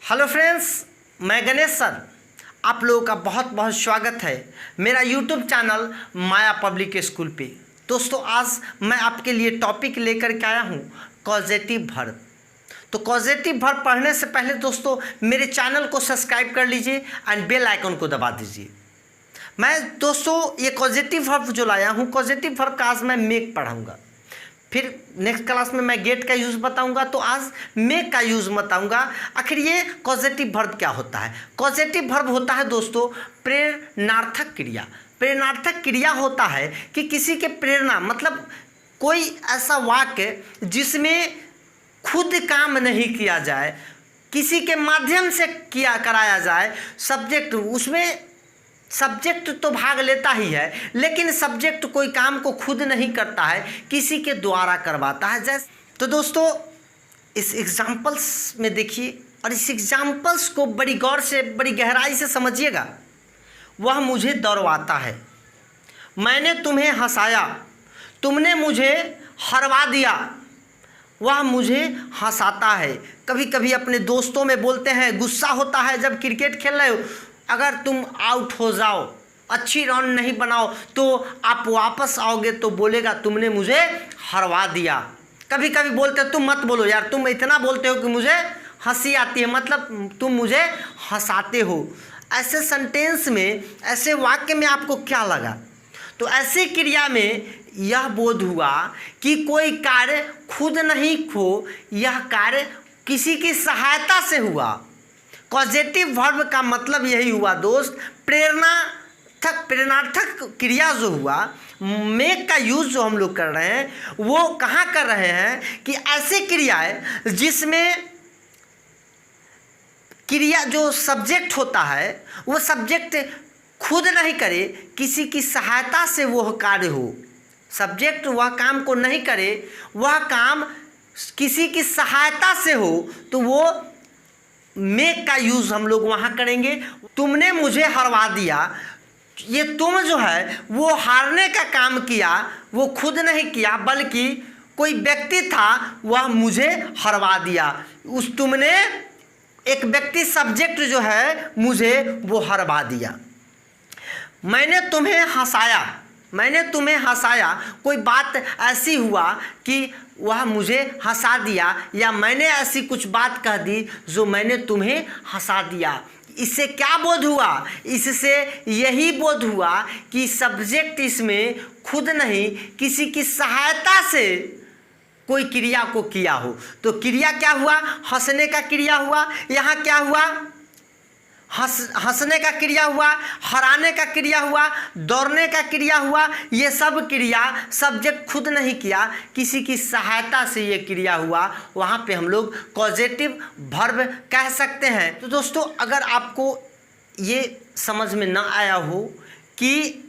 Hello friends, मैं Ganesh sir आप लोगों का बहुत बहुत स्वागत है मेरा यूट्यूब चैनल माया पब्लिक स्कूल पे। दोस्तों, आज मैं आपके लिए टॉपिक लेकर के आया हूँ कॉजेटिव वर्ब। तो कॉजेटिव वर्ब पढ़ने से पहले दोस्तों मेरे चैनल को सब्सक्राइब कर लीजिए एंड बेल आइकन को दबा दीजिए। मैं दोस्तों ये कॉजेटिव वर्ब जो लाया हूँ, कॉजेटिव वर्ब का आज मैं मेक पढ़ाऊँगा, फिर नेक्स्ट क्लास में मैं गेट का यूज़ बताऊंगा। तो आज मेक का यूज़ बताऊंगा। आखिर ये कॉजेटिव वर्ब क्या होता है? कॉजेटिव वर्ब होता है दोस्तों प्रेरणार्थक क्रिया। प्रेरणार्थक क्रिया होता है कि किसी के प्रेरणा मतलब कोई ऐसा वाक्य जिसमें खुद काम नहीं किया जाए, किसी के माध्यम से किया कराया जाए। सब्जेक्ट उसमें सब्जेक्ट तो भाग लेता ही है, लेकिन सब्जेक्ट कोई काम को खुद नहीं करता है, किसी के द्वारा करवाता है। जैसे तो दोस्तों इस एग्जाम्पल्स में देखिए और इस एग्जाम्पल्स को बड़ी गौर से बड़ी गहराई से समझिएगा। वह मुझे दौड़वाता है, मैंने तुम्हें हंसाया, तुमने मुझे हरवा दिया। वह मुझे हंसाता है। कभी कभी अपने दोस्तों में बोलते हैं, गुस्सा होता है जब क्रिकेट खेल रहे हो, अगर तुम आउट हो जाओ, अच्छी रन नहीं बनाओ तो आप वापस आओगे तो बोलेगा तुमने मुझे हरवा दिया। कभी कभी बोलते तुम मत बोलो यार, तुम इतना बोलते हो कि मुझे हंसी आती है, मतलब तुम मुझे हंसाते हो। ऐसे सेंटेंस में, ऐसे वाक्य में आपको क्या लगा? तो ऐसी क्रिया में यह बोध हुआ कि कोई कार्य खुद नहीं हो, यह कार्य किसी की सहायता से हुआ। कॉजेटिव वर्ब का मतलब यही हुआ दोस्त, प्रेरणार्थक क्रिया जो हुआ। मेक का यूज़ जो हम लोग कर रहे हैं वो कहाँ कर रहे हैं कि ऐसी क्रियाएं जिसमें क्रिया जो सब्जेक्ट होता है वो सब्जेक्ट खुद नहीं करे, किसी की सहायता से वह कार्य हो। सब्जेक्ट वह काम को नहीं करे, वह काम किसी की सहायता से हो, तो वो मेक का यूज़ हम लोग वहाँ करेंगे। तुमने मुझे हरवा दिया, ये तुम जो है वो हारने का काम किया, वो खुद नहीं किया बल्कि कोई व्यक्ति था वह मुझे हरवा दिया। उस तुमने एक व्यक्ति सब्जेक्ट जो है मुझे वो हरवा दिया। मैंने तुम्हें हंसाया, मैंने तुम्हें हंसाया, कोई बात ऐसी हुआ कि वह मुझे हंसा दिया, या मैंने ऐसी कुछ बात कह दी जो मैंने तुम्हें हंसा दिया। इससे क्या बोध हुआ? इससे यही बोध हुआ कि सब्जेक्ट इसमें खुद नहीं, किसी की सहायता से कोई क्रिया को किया हो। तो क्रिया क्या हुआ? हंसने का क्रिया हुआ। यहाँ क्या हुआ? हंसने का क्रिया हुआ, हराने का क्रिया हुआ, दौड़ने का क्रिया हुआ। ये सब क्रिया सब्जेक्ट खुद नहीं किया, किसी की सहायता से ये क्रिया हुआ। वहाँ पे हम लोग कॉजेटिव वर्ब कह सकते हैं। तो दोस्तों अगर आपको ये समझ में ना आया हो कि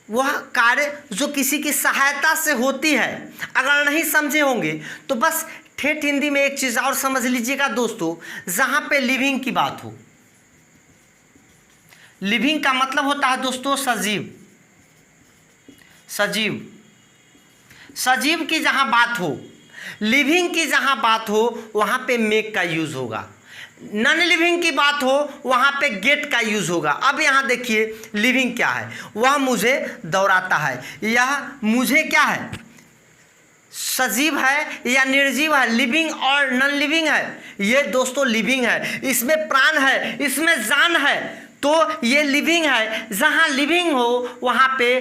वह कार्य जो किसी की सहायता से होती है, अगर नहीं समझे होंगे तो बस ठेठ हिंदी में एक चीज़ और समझ लीजिएगा दोस्तों। जहाँ पे लिविंग की बात हो, लिविंग का मतलब होता है दोस्तों सजीव। सजीव सजीव की जहाँ बात हो, लिविंग की जहाँ बात हो, वहाँ पे मेक का यूज़ होगा। नॉन लिविंग की बात हो वहाँ पे गेट का यूज़ होगा। अब यहाँ देखिए लिविंग क्या है, वह मुझे दौड़ाता है। यह मुझे क्या है? सजीव है या निर्जीव है? लिविंग और नॉन लिविंग है? ये दोस्तों लिविंग है, इसमें प्राण है, इसमें जान है, तो ये लिविंग है। जहाँ लिविंग हो वहाँ पे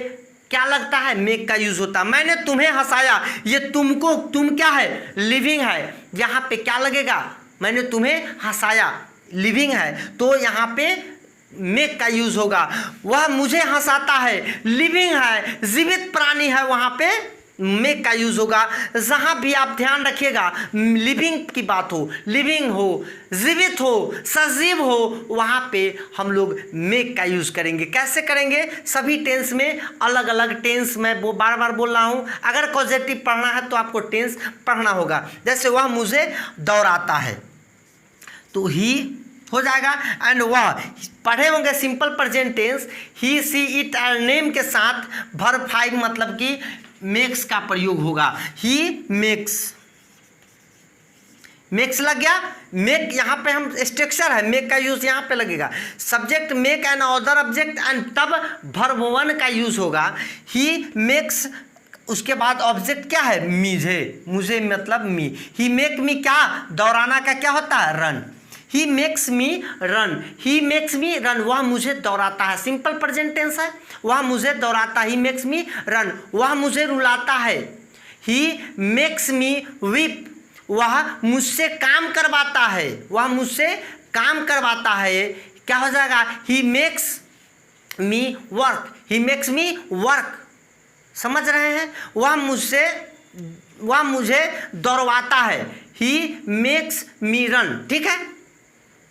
क्या लगता है? मेक का यूज़ होता है। मैंने तुम्हें हंसाया, ये तुमको, तुम क्या है? लिविंग है। यहाँ पे क्या लगेगा? मैंने तुम्हें हंसाया, लिविंग है, तो यहाँ पे मेक का यूज़ होगा। वह मुझे हंसाता है, लिविंग है, जीवित प्राणी है, वहाँ पे मेक का यूज़ होगा। जहाँ भी आप ध्यान रखिएगा लिविंग की बात हो, लिविंग हो, जीवित हो, सजीव हो, वहाँ पे हम लोग मेक का यूज़ करेंगे। कैसे करेंगे? सभी टेंस में अलग अलग टेंस मैं वो बार बार बोल रहा हूँ। अगर कॉजेटिव पढ़ना है तो आपको टेंस पढ़ना होगा। जैसे वह मुझे दौड़ाता है तो ही हो जाएगा, एंड वह पढ़े होंगे simple present tense, he she it और नेम के साथ वर्ब 5 मतलब कि मेक्स का प्रयोग होगा। ही मेक्स, मेक्स लग गया। मेक यहाँ पे हम स्ट्रक्चर है, मेक का यूज यहाँ पे लगेगा। Subject make an other object and तब वर्ब वन का यूज होगा। ही मेक्स, उसके बाद ऑब्जेक्ट क्या है, मुझे मतलब मी। ही मेक मी क्या, दौड़ाना का क्या होता है, run. He makes me run, he makes me run, वह मुझे दौड़ाता है। सिंपल प्रेजेंट टेंस है, वह मुझे दौड़ाता है। ही मेक्स मी रन, वह मुझे रुलाता है। ही मेक्स मी वीप, वह मुझसे काम करवाता है, वह मुझसे काम करवाता है। क्या हो जाएगा, he makes me work, he makes me work. समझ रहे हैं, वह मुझे दौड़वाता है। ही मेक्स मी रन, ठीक है।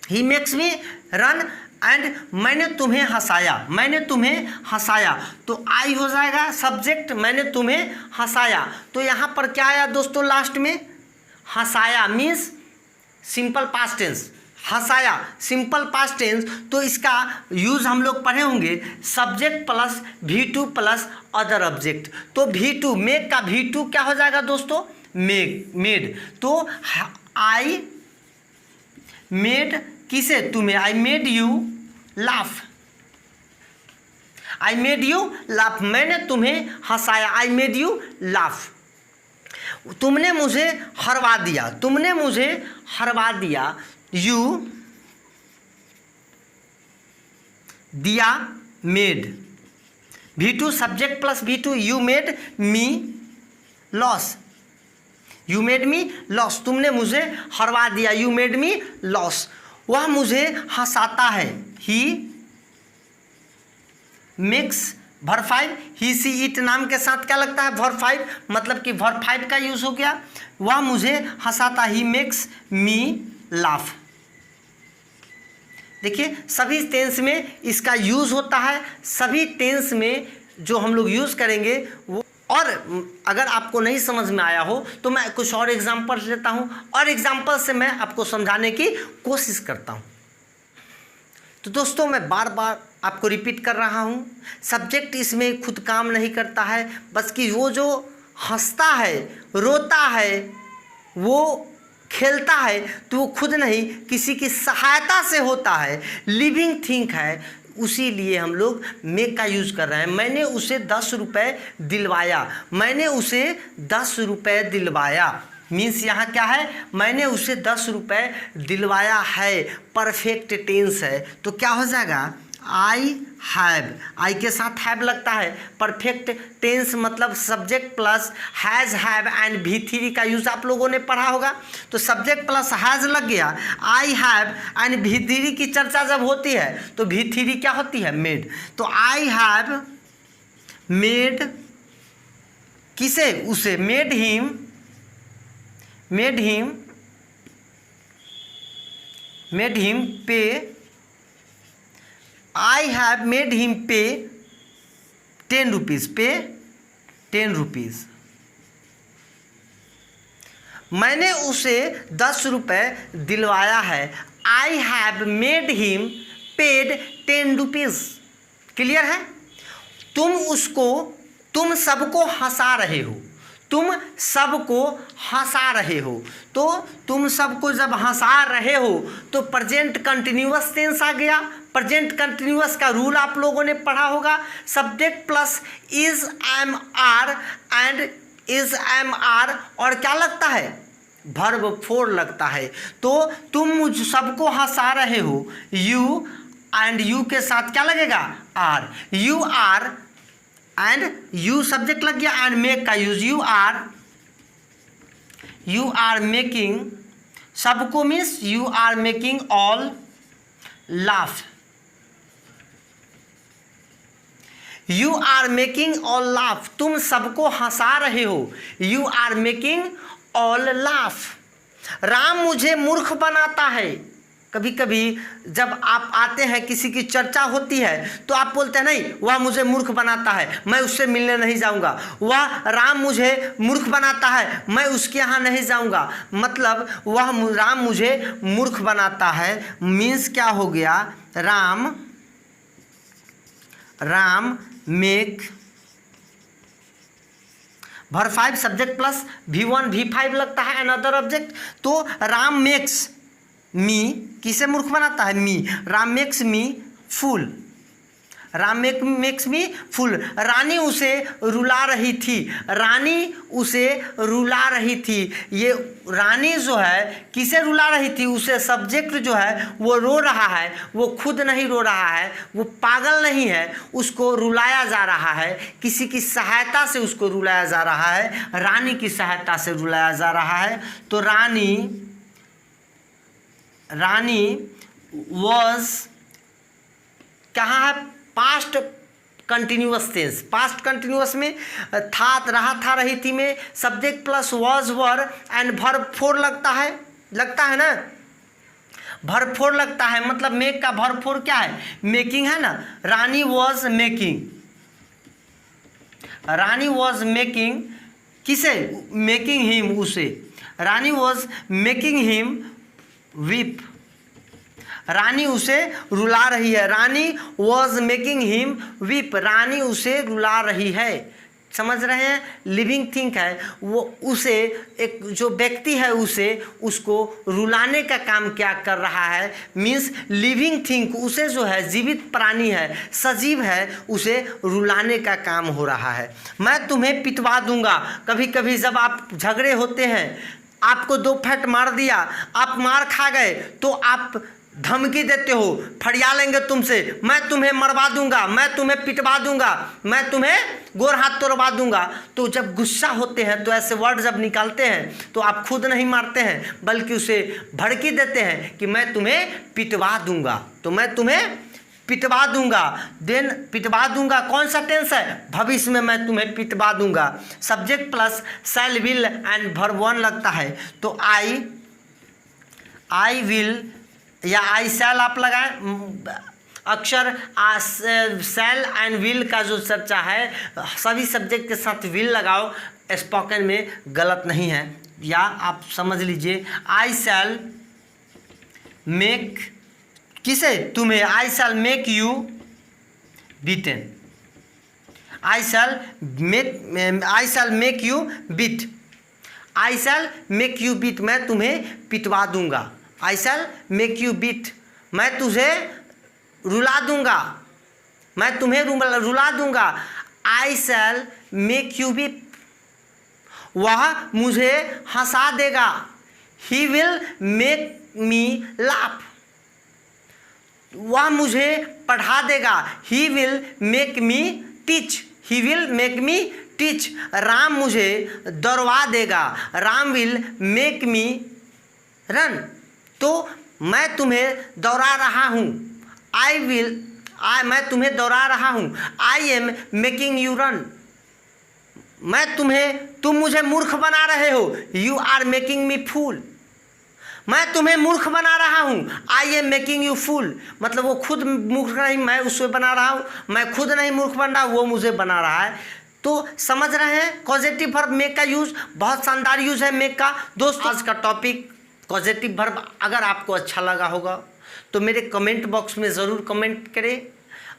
He makes me run and मैंने तुम्हें हंसाया, मैंने तुम्हें हंसाया, तो आई हो जाएगा सब्जेक्ट, मैंने तुम्हें हंसाया। तो यहाँ पर क्या आया दोस्तों, लास्ट में हंसाया मीन्स सिंपल पास्ट टेंस, हंसाया सिंपल पास्ट टेंस। तो इसका यूज हम लोग पढ़े होंगे, subject plus V2 plus other object. तो V2 मेक का V2 क्या हो जाएगा दोस्तों, मेड। तो आई मेड किसे, तुम्हें, I made you laugh, I made you laugh, मैंने तुम्हें हंसाया, आई मेड यू लाफ। तुमने मुझे हरवा दिया, तुमने मुझे हरवा दिया। यू दिया made, V2 subject plus V2, you made me loss, you made me loss, तुमने मुझे हरवा दिया, यू मेड मी लॉस। वह मुझे हंसाता है, he makes verb 5, he she it नाम के साथ क्या लगता है, वर्ब 5, मतलब कि वर्ब 5 का यूज हो गया। वह मुझे हंसाता, ही मेक्स मी लाफ। देखिए सभी टेंस में इसका यूज होता है, सभी टेंस में जो हम लोग यूज करेंगे वो। और अगर आपको नहीं समझ में आया हो तो मैं कुछ और एग्जाम्पल लेता हूँ और एग्जाम्पल से मैं आपको समझाने की कोशिश करता हूँ। तो दोस्तों मैं बार बार आपको रिपीट कर रहा हूँ, सब्जेक्ट इसमें खुद काम नहीं करता है, बस कि वो जो हंसता है, रोता है, वो खेलता है, तो वो खुद नहीं किसी की सहायता से होता है, लिविंग थिंग है। उसी लिए हम लोग मेक का यूज़ कर रहे हैं। मैंने उसे 10 रुपये दिलवाया, मैंने उसे 10 रुपये दिलवाया मीन्स यहाँ क्या है, मैंने उसे 10 रुपये दिलवाया है, परफेक्ट टेंस है। तो क्या हो जाएगा, आई हैव, आई के साथ हैव लगता है। परफेक्ट टेंस मतलब subject plus has have and V3 का यूज़ आप लोगों ने पढ़ा होगा। तो सब्जेक्ट प्लस हैज़ लग गया, आई हैव एंड V3 की चर्चा जब होती है तो V3 क्या होती है, मेड। तो आई हैव मेड किसे, उसे, made him pay, I have made him pay 10 rupees, पे 10 रुपीज़। मैंने उसे 10 रुपये दिलवाया है, I have made him paid 10 rupees. Clear है। तुम सबको हंसा रहे हो, तुम सबको हंसा रहे हो। तो तुम सबको जब हंसा रहे हो तो प्रेजेंट कंटिन्यूअस टेंस आ गया। प्रेजेंट कंटिन्यूअस का रूल आप लोगों ने पढ़ा होगा, subject plus is am are and is am are और क्या लगता है, वर्ब 4 लगता है। तो तुम मुझ सबको हंसा रहे हो, यू एंड यू के साथ क्या लगेगा, are, you are and you subject लग गया एंड मेक का यूज, यू आर मेकिंग, सबको means you are making all laugh, you are making all laugh, तुम सबको हंसा रहे हो, you are making all laugh. Ram मुझे मूर्ख बनाता है। कभी कभी जब आप आते हैं, किसी की चर्चा होती है तो आप बोलते हैं नहीं वह मुझे मूर्ख बनाता है, मैं उससे मिलने नहीं जाऊंगा, वह राम मुझे मूर्ख बनाता है, मैं उसके यहाँ नहीं जाऊंगा। मतलब वह राम मुझे मूर्ख बनाता है मीन्स क्या हो गया, Ram make verb 5 subject plus V1 V5 लगता है अनदर ऑब्जेक्ट। तो राम मेक्स मी, किसे मूर्ख बनाता है? मी। राम मेक्स मी फूल, राम मेक्स मी फूल। रानी उसे रुला रही थी, रानी उसे रुला रही थी। ये रानी जो है किसे रुला रही थी? उसे सब्जेक्ट जो है वो रो रहा है, वो खुद नहीं रो रहा है, वो पागल नहीं है, उसको रुलाया जा रहा है, किसी की सहायता से उसको रुलाया जा रहा है, रानी की सहायता से रुलाया जा रहा है। तो रानी वॉज कहाँ है? Past continuous tense. Past continuous में था, रहा था, रही थी में subject plus was were and verb 4 लगता है ना, वर्ब 4 लगता है। मतलब मेक का वर्ब 4 क्या है? मेकिंग है ना। Rani was making, Rani was making किसे? मेकिंग हिम, उसे। Rani was making him weep, Rani उसे रुला रही है। Rani was making him weep, Rani उसे रुला रही है। समझ रहे हैं? लिविंग थिंग है वो, उसे एक जो व्यक्ति है उसे उसको रुलाने का काम क्या कर रहा है? मीन्स लिविंग थिंग, उसे जो है जीवित प्राणी है, सजीव है, उसे रुलाने का काम हो रहा है। मैं तुम्हें पिटवा दूंगा। कभी कभी जब आप झगड़े होते हैं, आपको 2 फट मार दिया, आप मार खा गए, तो आप धमकी देते हो, फरिया लेंगे तुमसे, मैं तुम्हें मरवा दूंगा, मैं तुम्हें पिटवा दूंगा, मैं तुम्हें गोर हाथ तोड़वा दूंगा। तो जब गुस्सा होते हैं तो ऐसे वर्ड जब निकालते हैं तो आप खुद नहीं मारते हैं, बल्कि उसे भड़की देते हैं कि मैं तुम्हें पिटवा दूंगा। तो मैं तुम्हें पिटवा दूंगा, देन पिटवा दूंगा कौन सा टेंस है? भविष्य में मैं तुम्हें पिटवा दूंगा। Subject plus shell will and verb 1 लगता है। तो आई विल या आई शैल आप लगाएं। अक्सर शैल एंड विल का जो चर्चा है, सभी सब्जेक्ट के साथ विल लगाओ, स्पोकन में गलत नहीं है। या आप समझ लीजिए आई शैल मेक, किसे? तुम्हें। I shall make you beaten, I shall make you beat, I shall make you beat, मैं तुम्हें पिटवा दूंगा। I shall make you beat, मैं तुझे रुला दूंगा, मैं तुम्हें रुला दूंगा। I shall make you beat, वह मुझे हंसा देगा। He will make me laugh, वह मुझे पढ़ा देगा। He will make me teach, he will make me teach. Ram मुझे दौड़वा देगा। Ram will make me run, तो मैं तुम्हें दौड़ा रहा हूँ। मैं तुम्हें दौड़ा रहा हूँ। I am making you run, तुम मुझे मूर्ख बना रहे हो। You are making me fool, मैं तुम्हें मूर्ख बना रहा हूँ। I am making you fool, मतलब वो खुद मूर्ख नहीं, मैं उससे बना रहा हूँ। मैं खुद नहीं मूर्ख बन रहा, वो मुझे बना रहा है। तो समझ रहे हैं कॉजेटिव वर्ब मेक का यूज, बहुत शानदार यूज है मेक का। दोस्तों आज का टॉपिक पॉजिटिव वर्ब अगर आपको अच्छा लगा होगा तो मेरे कमेंट बॉक्स में ज़रूर कमेंट करें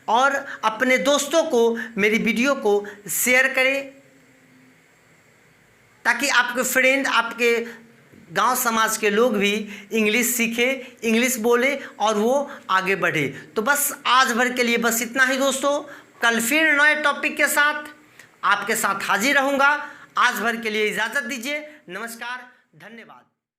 और अपने दोस्तों को मेरी वीडियो को शेयर करें, ताकि आपके फ्रेंड, आपके गांव समाज के लोग भी इंग्लिश सीखें, इंग्लिश बोले और वो आगे बढ़े। तो बस आज भर के लिए बस इतना ही दोस्तों। कल फिर नए टॉपिक के साथ आपके साथ हाजिर रहूँगा। आज भर के लिए इजाज़त दीजिए। नमस्कार, धन्यवाद।